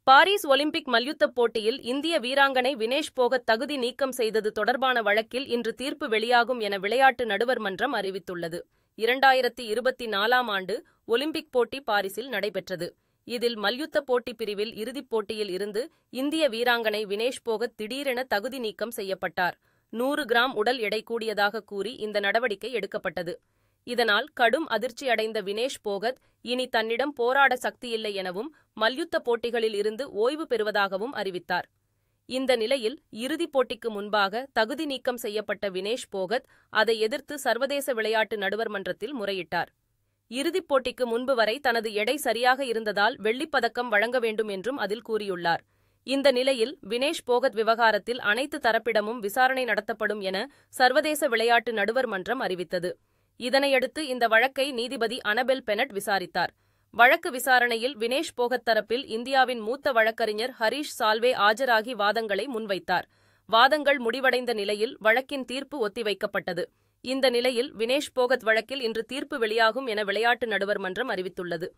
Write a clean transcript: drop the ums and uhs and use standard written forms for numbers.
Paris Olympic மல்யுத்தப் போட்டியில் இந்திய வீராங்கனை வினேஷ் போகத் தகுதி நீக்கம் செய்தது தொடர்பான வழக்கில் இன்று தீர்ப்பு வெளியாகும் என விளையாட்டு நடுவர் மன்றம் அறிவித்துள்ளது. 2024ஆம் ஆண்டு ஒலிம்பிக் போட்டி பாரிஸில் நடைபெற்றது. இதில் மல்யுத்த போட்டி பிரிவில் இறுதிப் போட்டியில் இருந்து இந்திய வீராங்கனை வினேஷ் போகத் திடீரென தகுதி நீக்கம் செய்யப்பட்டார். 100 கிராம் உடல் எடை கூடியதாக கூறி இந்த நடவடிக்கை எடுக்கப்பட்டது. இதனால் கடும் அதிர்ச்சியடைந்த வினேஷ் போகத் இனி தன்னிடம் போராட சக்தியில்லை எனவும் மல்யுத்த போட்டிகளில் இருந்து ஓய்வு பெறுவதாகவும் அறிவித்தார். இந்த நிலையில் இறுதிப் போட்டிக்கு முன்பாக தகுதி நீக்கம் செய்யப்பட்ட வினேஷ் போகத் அதை எதிர்த்து சர்வதேச விளையாட்டு நடுவர் மன்றத்தில் முறையிட்டார். இறுதிப் போட்டிக்கு முன்பு வரை தனது எடை சரியாக இருந்ததால் வெள்ளிப்பதக்கம் வழங்க வேண்டும் என்றும் அதில் கூறியுள்ளார். இந்த நிலையில் வினேஷ் போகத் விவகாரத்தில் அனைத்து தரப்பிடமும் விசாரணை நடத்தப்படும் என சர்வதேச விளையாட்டு நடுவர் மன்றம் அறிவித்தது. இதனையடுத்து இந்த வழக்கை நீதிபதி அனபெல் பெனட் விசாரித்தார். வழக்கு விசாரணையில் வினேஷ் போகத் தரப்பில் இந்தியாவின் மூத்த வழக்கறிஞர் ஹரீஷ் சால்வே ஆஜராகி வாதங்களை முன்வைத்தார். வாதங்கள் முடிவடைந்த நிலையில் வழக்கின் தீர்ப்பு ஒத்திவைக்கப்பட்டது. இந்த நிலையில் வினேஷ் போகத் வழக்கில் இன்று தீர்ப்பு வெளியாகும் என விளையாட்டு நடுவர் மன்றம் அறிவித்துள்ளது.